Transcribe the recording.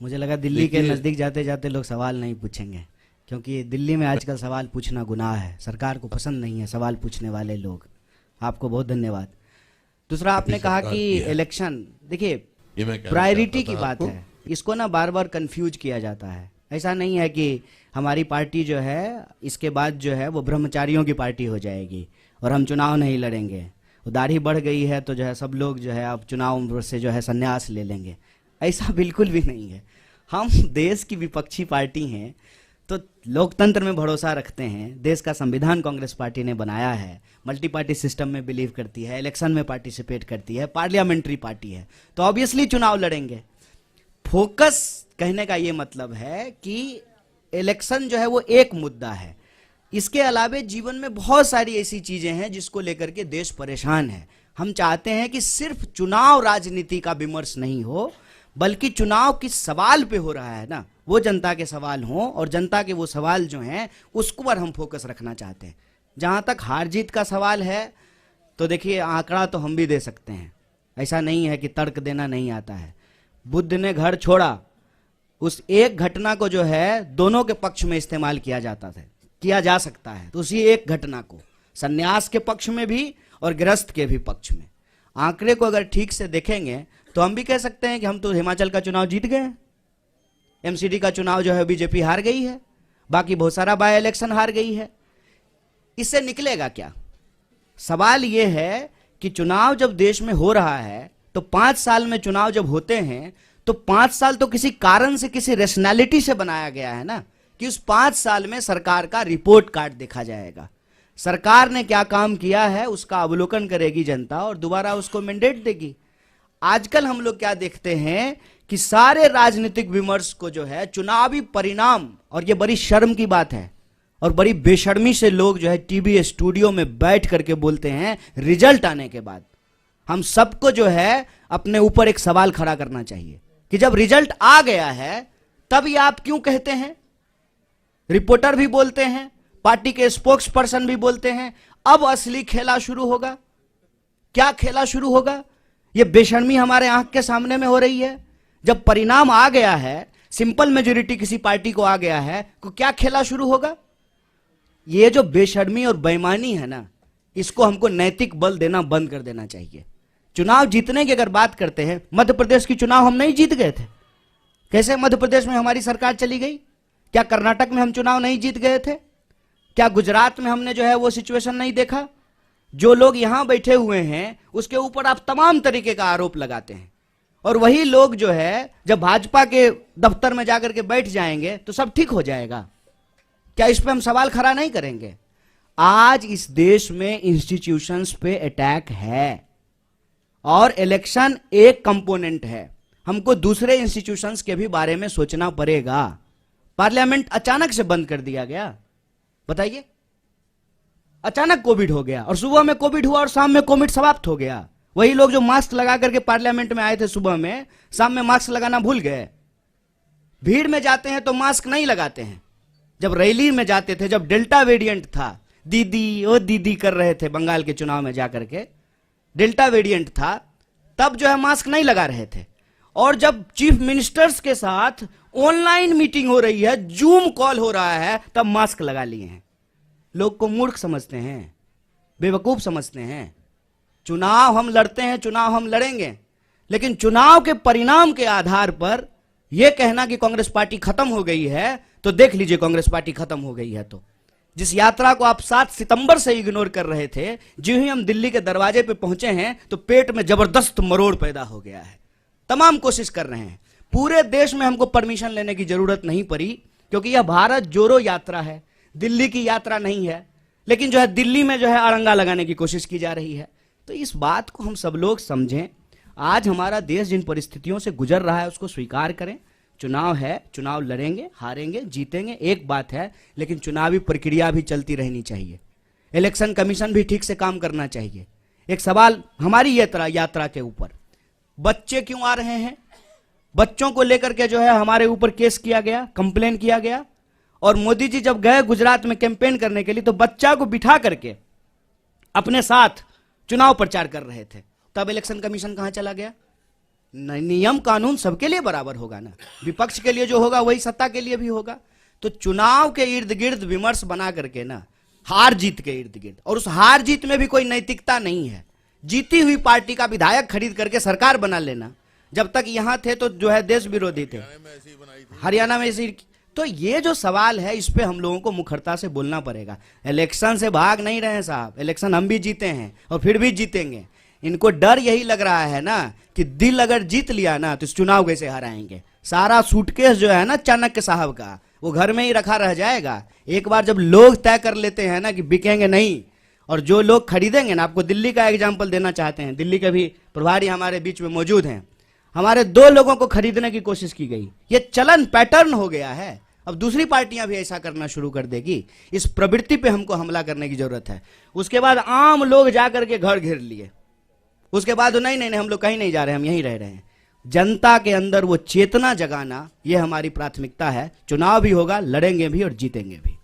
मुझे लगा दिल्ली के नज़दीक जाते जाते लोग सवाल नहीं पूछेंगे, क्योंकि दिल्ली में आजकल सवाल पूछना गुनाह है। सरकार को पसंद नहीं है सवाल पूछने वाले लोग। आपको बहुत धन्यवाद। दूसरा, आपने कहा कि इलेक्शन, देखिए प्रायोरिटी की बात है, इसको ना बार बार कंफ्यूज किया जाता है। ऐसा नहीं है कि हमारी पार्टी जो है इसके बाद जो है वो ब्रह्मचारियों की पार्टी हो जाएगी और हम चुनाव नहीं लड़ेंगे। दाढ़ी बढ़ गई है तो जो है सब लोग जो है अब चुनाव से जो है संन्यास ले लेंगे। ऐसा बिल्कुल भी नहीं है। हम देश की विपक्षी पार्टी हैं तो लोकतंत्र में भरोसा रखते हैं। देश का संविधान कांग्रेस पार्टी ने बनाया है, मल्टी पार्टी सिस्टम में बिलीव करती है, इलेक्शन में पार्टिसिपेट करती है, पार्लियामेंट्री पार्टी है, तो ऑब्वियसली चुनाव लड़ेंगे। फोकस कहने का ये मतलब है कि इलेक्शन जो है वो एक मुद्दा है, इसके अलावे जीवन में बहुत सारी ऐसी चीजें हैं जिसको लेकर के देश परेशान है। हम चाहते हैं कि सिर्फ चुनाव राजनीति का विमर्श नहीं हो, बल्कि चुनाव किस सवाल पे हो रहा है ना, वो जनता के सवाल हों, और जनता के वो सवाल जो हैं उसको पर हम फोकस रखना चाहते हैं। जहां तक हार जीत का सवाल है तो देखिए आंकड़ा तो हम भी दे सकते हैं, ऐसा नहीं है कि तर्क देना नहीं आता है। बुद्ध ने घर छोड़ा, उस एक घटना को जो है दोनों के पक्ष में इस्तेमाल किया जा सकता है। तो उसी एक घटना को सन्यास के पक्ष में भी और गृहस्थ के भी पक्ष में, आंकड़े को अगर ठीक से देखेंगे तो हम भी कह सकते हैं कि हम तो हिमाचल का चुनाव जीत गए, एमसीडी का चुनाव जो है बीजेपी हार गई है, बाकी बहुत सारा बाय इलेक्शन हार गई है। इससे निकलेगा क्या? सवाल यह है कि चुनाव जब देश में हो रहा है तो 5 साल में चुनाव जब होते हैं तो 5 साल तो किसी कारण से, किसी रैशनैलिटी से बनाया गया है ना, कि उस 5 साल में सरकार का रिपोर्ट कार्ड देखा जाएगा। सरकार ने क्या काम किया है उसका अवलोकन करेगी जनता और दोबारा उसको मैंडेट देगी। आजकल हम लोग क्या देखते हैं कि सारे राजनीतिक विमर्श को जो है चुनावी परिणाम, और ये बड़ी शर्म की बात है और बड़ी बेशर्मी से लोग जो है टीवी स्टूडियो में बैठ करके बोलते हैं रिजल्ट आने के बाद। हम सबको जो है अपने ऊपर एक सवाल खड़ा करना चाहिए कि जब रिजल्ट आ गया है तब ये आप क्यों कहते हैं? रिपोर्टर भी बोलते हैं, पार्टी के स्पोक्स पर्सन भी बोलते हैं, अब असली खेला शुरू होगा। क्या खेला शुरू होगा? ये बेशर्मी हमारे आंख के सामने में हो रही है। जब परिणाम आ गया है, सिंपल मेजोरिटी किसी पार्टी को आ गया है, तो क्या खेला शुरू होगा? ये जो बेशर्मी और बेईमानी है ना, इसको हमको नैतिक बल देना बंद कर देना चाहिए। चुनाव जीतने की अगर बात करते हैं, मध्य प्रदेश की चुनाव हम नहीं जीत गए थे। कैसे मध्य प्रदेश में हमारी सरकार चली गई? क्या कर्नाटक में हम चुनाव नहीं जीत गए थे? क्या गुजरात में हमने जो है वो सिचुएशन नहीं देखा? जो लोग यहां बैठे हुए हैं उसके ऊपर आप तमाम तरीके का आरोप लगाते हैं, और वही लोग जो है जब भाजपा के दफ्तर में जाकर के बैठ जाएंगे तो सब ठीक हो जाएगा। क्या इस पे हम सवाल खड़ा नहीं करेंगे? आज इस देश में इंस्टीट्यूशंस पे अटैक है और इलेक्शन एक कंपोनेंट है। हमको दूसरे इंस्टीट्यूशंस के भी बारे में सोचना पड़ेगा। पार्लियामेंट अचानक से बंद कर दिया गया, बताइए, अचानक कोविड हो गया, और सुबह में कोविड हुआ और शाम में कोविड समाप्त हो गया। वही लोग जो मास्क लगा करके पार्लियामेंट में आए थे सुबह में, शाम में मास्क लगाना भूल गए। भीड़ में जाते हैं तो मास्क नहीं लगाते हैं। जब रैली में जाते थे, जब डेल्टा वेरिएंट था, दीदी ओ दीदी कर रहे थे बंगाल के चुनाव में जाकर के, डेल्टा वेरिएंट था, तब जो है मास्क नहीं लगा रहे थे। और जब चीफ मिनिस्टर्स के साथ ऑनलाइन मीटिंग हो रही है, जूम कॉल हो रहा है, तब मास्क लगा लिए हैं। लोग को मूर्ख समझते हैं, बेवकूफ समझते हैं। चुनाव हम लड़ते हैं, चुनाव हम लड़ेंगे, लेकिन चुनाव के परिणाम के आधार पर यह कहना कि कांग्रेस पार्टी खत्म हो गई है, तो देख लीजिए कांग्रेस पार्टी खत्म हो गई है। तो जिस यात्रा को आप 7 सितंबर से इग्नोर कर रहे थे, जो ही हम दिल्ली के दरवाजे पे पहुंचे हैं तो पेट में जबरदस्त मरोड़ पैदा हो गया है। तमाम कोशिश कर रहे हैं, पूरे देश में हमको परमिशन लेने की जरूरत नहीं पड़ी, क्योंकि यह भारत जोड़ो यात्रा है, दिल्ली की यात्रा नहीं है। लेकिन जो है दिल्ली में जो है अड़ंगा लगाने की कोशिश की जा रही है। तो इस बात को हम सब लोग समझें। आज हमारा देश जिन परिस्थितियों से गुजर रहा है उसको स्वीकार करें। चुनाव है, चुनाव लड़ेंगे, हारेंगे, जीतेंगे, एक बात है, लेकिन चुनावी प्रक्रिया भी चलती रहनी चाहिए। इलेक्शन कमीशन भी ठीक से काम करना चाहिए। एक सवाल हमारी यात्रा के ऊपर, बच्चे क्यों आ रहे हैं? बच्चों को लेकर के जो है हमारे ऊपर केस किया गया, कंप्लेन किया गया, और मोदी जी जब गए गुजरात में कैंपेन करने के लिए तो बच्चा को बिठा करके अपने साथ चुनाव प्रचार कर रहे थे, तब इलेक्शन कमीशन कहां चला गया? नियम कानून सबके लिए बराबर होगा ना, विपक्ष के लिए जो होगा वही सत्ता के लिए भी होगा। तो चुनाव के इर्द गिर्द विमर्श बना करके ना, हार जीत के इर्द गिर्द, और उस हार जीत में भी कोई नैतिकता नहीं है। जीती हुई पार्टी का विधायक खरीद करके सरकार बना लेना, जब तक यहां थे तो जो है देश विरोधी थे, हरियाणा में ऐसी। तो ये जो सवाल है इस पे हम लोगों को मुखरता से बोलना पड़ेगा। इलेक्शन से भाग नहीं रहे हैं साहब, इलेक्शन हम भी जीते हैं और फिर भी जीतेंगे। इनको डर यही लग रहा है ना कि दिल अगर जीत लिया ना तो इस चुनाव कैसे हराएंगे। सारा सूटकेस जो है ना चाणक्य साहब का, वो घर में ही रखा रह जाएगा। एक बार जब लोग तय कर लेते हैं ना कि बिकेंगे नहीं, और जो लोग खरीदेंगे ना, आपको दिल्ली का एग्जाम्पल देना चाहते हैं, दिल्ली के भी प्रभारी हमारे बीच में मौजूद हैं। हमारे 2 लोगों को खरीदने की कोशिश की गई, ये चलन पैटर्न हो गया है। अब दूसरी पार्टियां भी ऐसा करना शुरू कर देगी। इस प्रवृत्ति पे हमको हमला करने की जरूरत है। उसके बाद आम लोग जाकर के घर घेर लिए, उसके बाद नहीं नहीं नहीं हम लोग कहीं नहीं जा रहे, हम यहीं रह रहे हैं। जनता के अंदर वो चेतना जगाना, ये हमारी प्राथमिकता है। चुनाव भी होगा, लड़ेंगे भी और जीतेंगे भी।